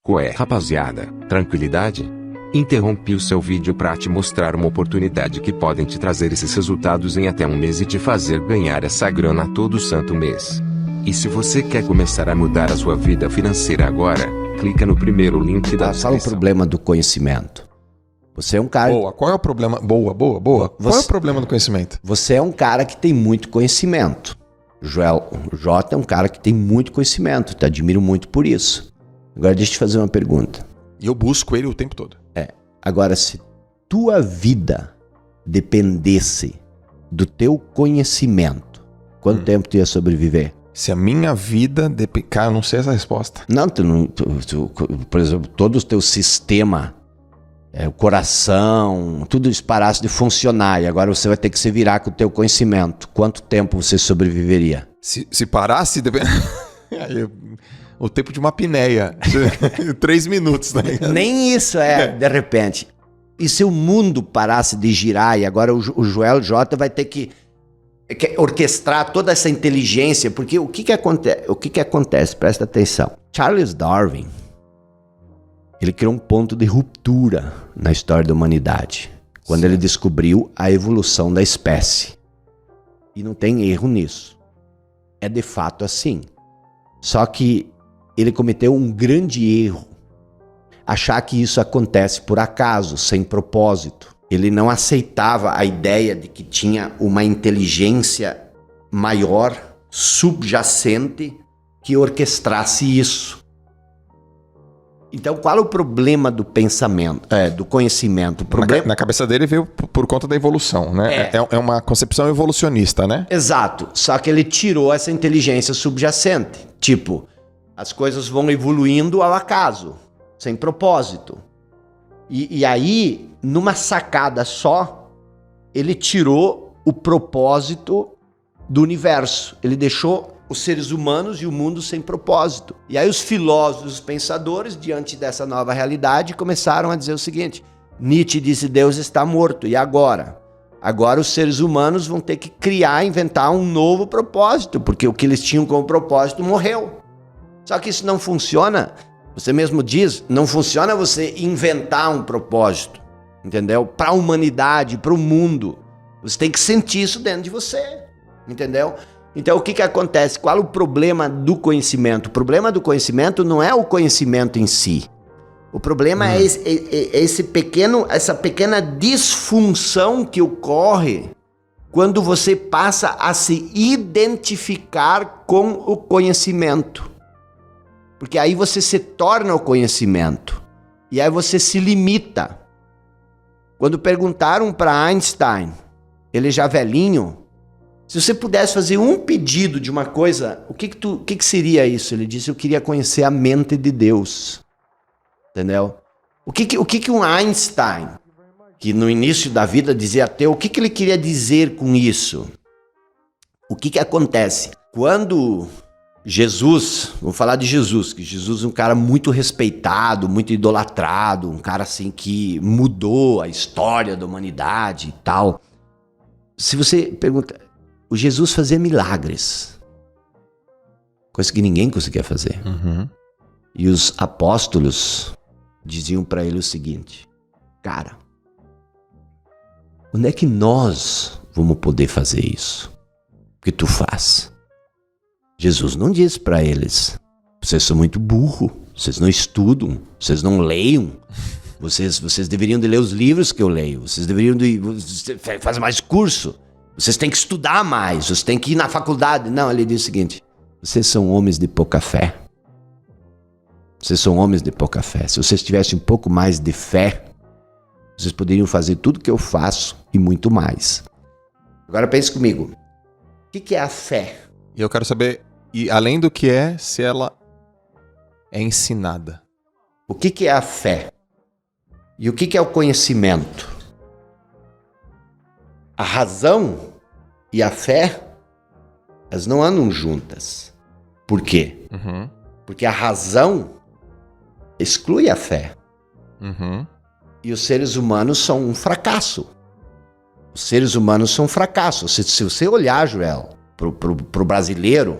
Ué, rapaziada, tranquilidade? Interrompi o seu vídeo para te mostrar uma oportunidade que podem te trazer esses resultados em até um mês e te fazer ganhar essa grana todo santo mês. E se você quer começar a mudar a sua vida financeira agora, clica no primeiro link da descrição. Qual é o problema do conhecimento? Você é um cara... Boa, qual é o problema? Boa. Qual é o problema do conhecimento? Você é um cara que tem muito conhecimento. O Jota é um cara que tem muito conhecimento, te admiro muito por isso. Agora deixa eu te fazer uma pergunta. E eu busco ele o tempo todo. Agora, se tua vida dependesse do teu conhecimento, quanto tempo tu ia sobreviver? Se a minha vida depende... Cara, eu não sei essa resposta. Não, por exemplo, todo o teu sistema, o coração, tudo isso parasse de funcionar e agora você vai ter que se virar com o teu conhecimento. Quanto tempo você sobreviveria? Se parasse... O tempo de uma apneia. 3 minutos, né? Nem isso de repente. E se o mundo parasse de girar e agora o Joel J vai ter que orquestrar toda essa inteligência, porque o que acontece? Presta atenção. Charles Darwin, ele criou um ponto de ruptura na história da humanidade, quando ele descobriu a evolução da espécie. E não tem erro nisso. É de fato assim. Só que ele cometeu um grande erro, achar que isso acontece por acaso, sem propósito. Ele não aceitava a ideia de que tinha uma inteligência maior, subjacente, que orquestrasse isso. Então, qual é o problema do pensamento, do conhecimento? Na cabeça dele veio por conta da evolução, né? É uma concepção evolucionista, né? Exato, só que ele tirou essa inteligência subjacente. Tipo, as coisas vão evoluindo ao acaso, sem propósito. E aí, numa sacada só, ele tirou o propósito do universo. Ele deixou os seres humanos e o mundo sem propósito. E aí os filósofos, os pensadores, diante dessa nova realidade, começaram a dizer o seguinte: Nietzsche disse, Deus está morto, e agora? Agora os seres humanos vão ter que criar, inventar um novo propósito, porque o que eles tinham como propósito morreu. Só que isso não funciona, você mesmo diz, não funciona você inventar um propósito, entendeu? Para a humanidade, para o mundo. Você tem que sentir isso dentro de você, entendeu? Então o que acontece? Qual é o problema do conhecimento? O problema do conhecimento não é o conhecimento em si. O problema é essa pequena disfunção que ocorre quando você passa a se identificar com o conhecimento. Porque aí você se torna o conhecimento. E aí você se limita. Quando perguntaram para Einstein, ele já velhinho, se você pudesse fazer um pedido de uma coisa, o que seria isso? Ele disse, eu queria conhecer a mente de Deus. Entendeu? O que um Einstein, que no início da vida dizia ateu, o que ele queria dizer com isso? O que acontece? Quando Jesus, vamos falar de Jesus, que Jesus é um cara muito respeitado, muito idolatrado, um cara assim que mudou a história da humanidade e tal. Se você pergunta, o Jesus fazia milagres, coisa que ninguém conseguia fazer. Uhum. E os apóstolos diziam para ele o seguinte: cara, onde é que nós vamos poder fazer isso? O que tu faz? Jesus não disse para eles, vocês são muito burros, vocês não estudam, vocês não leiam, vocês deveriam de ler os livros que eu leio, vocês deveriam de fazer mais curso, vocês têm que estudar mais, vocês têm que ir na faculdade. Não, ele disse o seguinte: vocês são homens de pouca fé. Vocês são homens de pouca fé. Se vocês tivessem um pouco mais de fé, vocês poderiam fazer tudo que eu faço e muito mais. Agora pense comigo, o que é a fé? E eu quero saber, e além do que é, se ela é ensinada. O que é a fé? E o que é o conhecimento? A razão e a fé, elas não andam juntas. Por quê? Uhum. Porque a razão exclui a fé. Uhum. E os seres humanos são um fracasso. Os seres humanos são um fracasso. Se você olhar, Joel, pro brasileiro,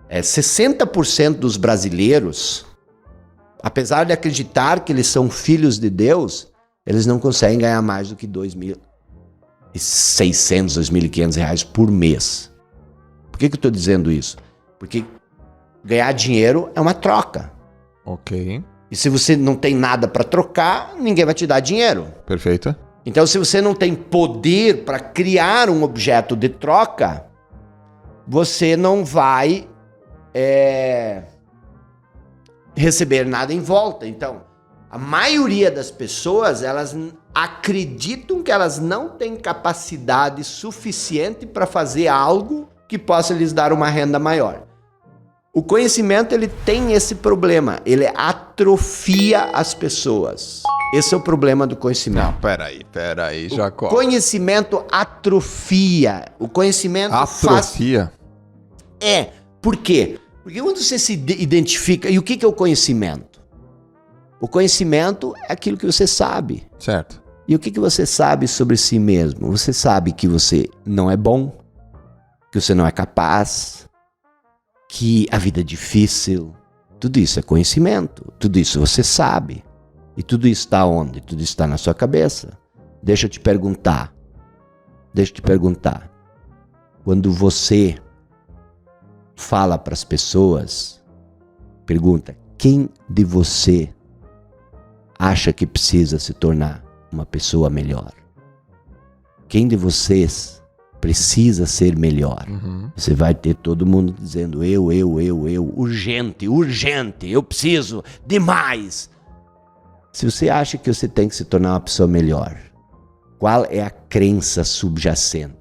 60% dos brasileiros Apesar de acreditar que eles são filhos de Deus, eles não conseguem ganhar mais do que R$2.600, R$2.500 por mês. Por que eu estou dizendo isso? Porque ganhar dinheiro é uma troca. Ok. E se você não tem nada para trocar, ninguém vai te dar dinheiro. Perfeito. Então, se você não tem poder para criar um objeto de troca, você não vai receber nada em volta. Então, a maioria das pessoas, elas acreditam que elas não têm capacidade suficiente para fazer algo que possa lhes dar uma renda maior. O conhecimento, ele tem esse problema, ele atrofia as pessoas. Esse é o problema do conhecimento. Não, peraí, Jacó. O conhecimento atrofia. O conhecimento Atrofia? Por quê? Porque quando você se identifica... E o que é o conhecimento? O conhecimento é aquilo que você sabe. Certo. E o que você sabe sobre si mesmo? Você sabe que você não é bom, que você não é capaz, que a vida é difícil. Tudo isso é conhecimento. Tudo isso você sabe. E tudo isso está onde? Tudo isso está na sua cabeça. Deixa eu te perguntar. Quando você fala para as pessoas, pergunta: quem de você acha que precisa se tornar uma pessoa melhor? Quem de vocês precisa ser melhor? Você vai ter todo mundo dizendo eu, urgente, eu preciso demais. Se você acha que você tem que se tornar uma pessoa melhor, qual é a crença subjacente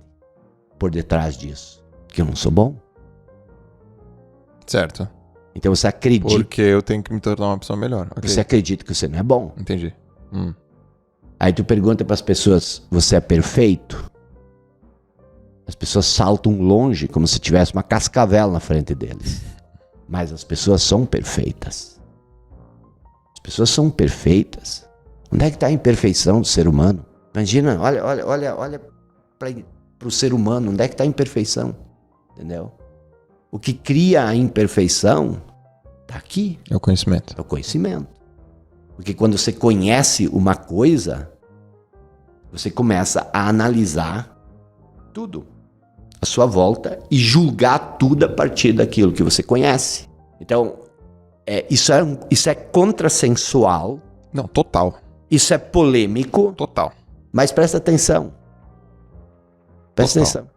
por detrás disso? Que eu não sou bom? Certo. Então você acredita... Porque eu tenho que me tornar uma pessoa melhor. Okay. Você acredita que você não é bom. Entendi. Aí tu pergunta para as pessoas, você é perfeito? As pessoas saltam longe como se tivesse uma cascavel na frente deles. Mas as pessoas são perfeitas. As pessoas são perfeitas. Onde é que está a imperfeição do ser humano? Imagina, olha para o ser humano, onde é que está a imperfeição? Entendeu? O que cria a imperfeição está aqui. É o conhecimento. É o conhecimento. Porque quando você conhece uma coisa, você começa a analisar tudo à sua volta e julgar tudo a partir daquilo que você conhece. Então, isso é contrassensual. Não, total. Isso é polêmico. Total. Mas presta atenção. Presta atenção.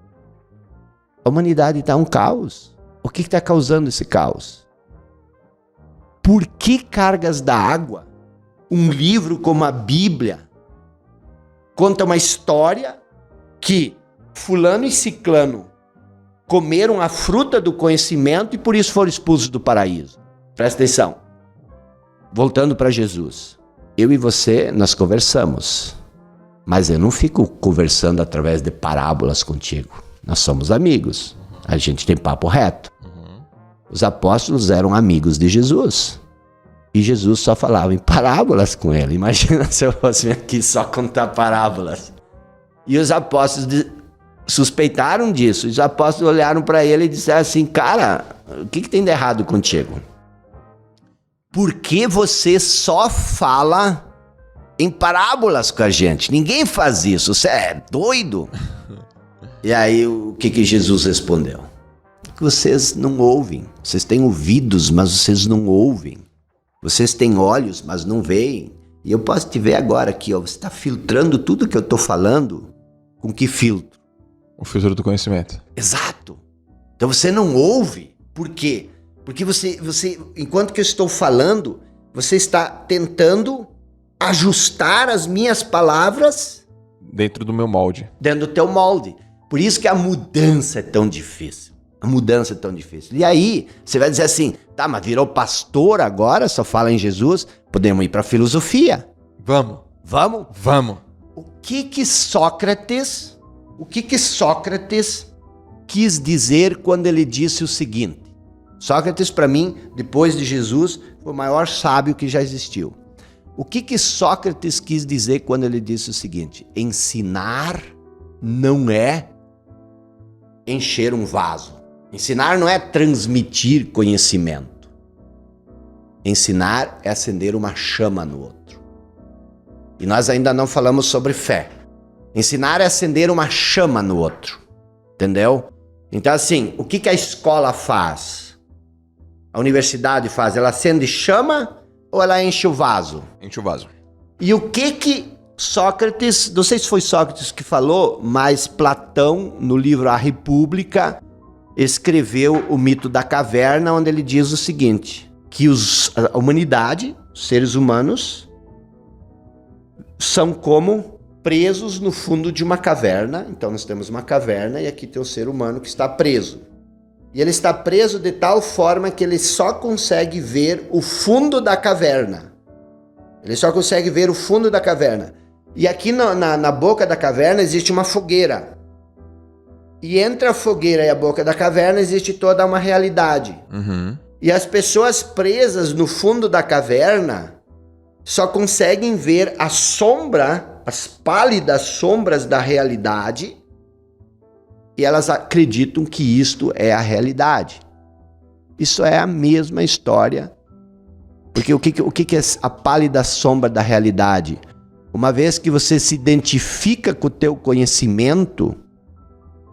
A humanidade está um caos. O que está causando esse caos? Por que cargas da água? Um livro como a Bíblia conta uma história que fulano e ciclano comeram a fruta do conhecimento e por isso foram expulsos do paraíso. Presta atenção. Voltando para Jesus. Eu e você, nós conversamos. Mas eu não fico conversando através de parábolas contigo. Nós somos amigos. A gente tem papo reto. Os apóstolos eram amigos de Jesus. E Jesus só falava em parábolas com ele. Imagina se eu fosse aqui só contar parábolas. E os apóstolos suspeitaram disso. Os apóstolos olharam para ele e disseram assim: cara, o que tem de errado contigo? Por que você só fala em parábolas com a gente? Ninguém faz isso. Você é doido? E aí o que Jesus respondeu? Que vocês não ouvem. Vocês têm ouvidos, mas vocês não ouvem. Vocês têm olhos, mas não veem. E eu posso te ver agora aqui, ó. Você está filtrando tudo que eu estou falando. Com que filtro? O filtro do conhecimento. Exato. Então você não ouve. Por quê? Porque você, enquanto que eu estou falando, você está tentando ajustar as minhas palavras dentro do meu molde. Dentro do teu molde. Por isso que a mudança é tão difícil. A mudança é tão difícil. E aí, você vai dizer assim, tá, mas virou pastor agora, só fala em Jesus, podemos ir para a filosofia. Vamos. Vamos? Vamos. O que Sócrates quis dizer quando ele disse o seguinte? Sócrates, para mim, depois de Jesus, foi o maior sábio que já existiu. O que Sócrates quis dizer quando ele disse o seguinte? Ensinar não é encher um vaso. Ensinar não é transmitir conhecimento. Ensinar é acender uma chama no outro. E nós ainda não falamos sobre fé. Ensinar é acender uma chama no outro. Entendeu? Então, assim, o que a escola faz? A universidade faz? Ela acende chama ou ela enche o vaso? Enche o vaso. E o que Sócrates, não sei se foi Sócrates que falou, mas Platão, no livro A República, escreveu o mito da caverna, onde ele diz o seguinte, que a humanidade, os seres humanos, são como presos no fundo de uma caverna. Então nós temos uma caverna e aqui tem um ser humano que está preso. E ele está preso de tal forma que ele só consegue ver o fundo da caverna. Ele só consegue ver o fundo da caverna. E aqui na boca da caverna existe uma fogueira. E entre a fogueira e a boca da caverna existe toda uma realidade. Uhum. E as pessoas presas no fundo da caverna só conseguem ver a sombra, as pálidas sombras da realidade, e elas acreditam que isto é a realidade. Isso é a mesma história. Porque o que é a pálida sombra da realidade? Uma vez que você se identifica com o teu conhecimento,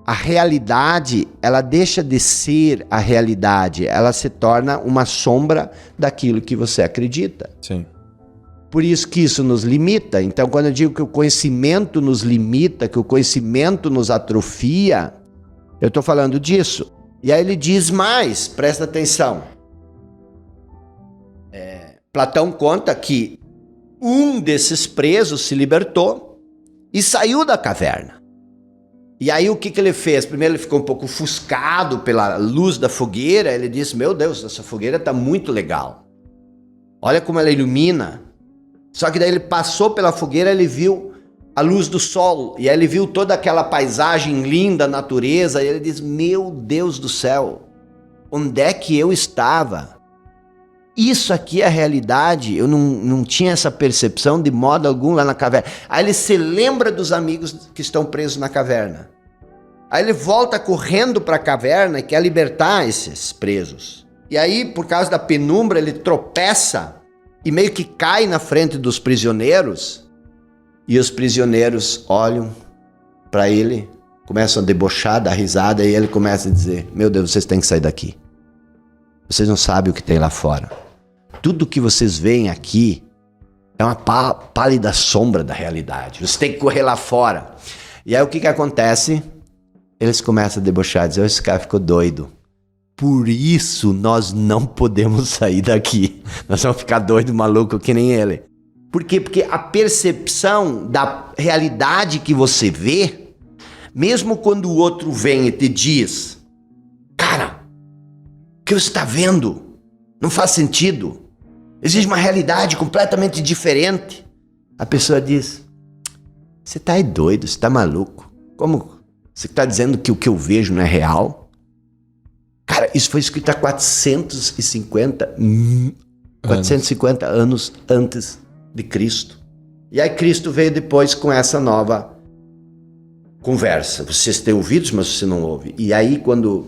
a realidade, ela deixa de ser a realidade, ela se torna uma sombra daquilo que você acredita. Sim. Por isso que isso nos limita. Então, quando eu digo que o conhecimento nos limita, que o conhecimento nos atrofia, eu estou falando disso. E aí ele diz mais, presta atenção. Platão conta que um desses presos se libertou e saiu da caverna. E aí o que ele fez? Primeiro ele ficou um pouco ofuscado pela luz da fogueira. Ele disse, meu Deus, essa fogueira está muito legal. Olha como ela ilumina. Só que daí ele passou pela fogueira, ele viu a luz do sol. E aí ele viu toda aquela paisagem linda, natureza. E ele disse, meu Deus do céu, onde é que eu estava? Isso aqui é a realidade. Eu não tinha essa percepção de modo algum lá na caverna. Aí ele se lembra dos amigos que estão presos na caverna. Aí ele volta correndo para a caverna e quer libertar esses presos. E aí, por causa da penumbra, ele tropeça e meio que cai na frente dos prisioneiros. E os prisioneiros olham para ele, começam a debochar, dar risada, e ele começa a dizer, meu Deus, vocês têm que sair daqui. Vocês não sabem o que tem lá fora. Tudo que vocês veem aqui é uma pálida sombra da realidade. Vocês têm que correr lá fora. E aí o que acontece? Eles começam a debochar, dizer, esse cara ficou doido. Por isso nós não podemos sair daqui. Nós vamos ficar doido, maluco, que nem ele. Por quê? Porque a percepção da realidade que você vê, mesmo quando o outro vem e te diz, cara, o que você está vendo não faz sentido. Existe uma realidade completamente diferente. A pessoa diz, você tá aí doido, você tá maluco. Como você está dizendo que o que eu vejo não é real? Cara, isso foi escrito há 450 anos antes de Cristo. E aí Cristo veio depois com essa nova conversa. Vocês têm ouvidos, mas você não ouve. E aí quando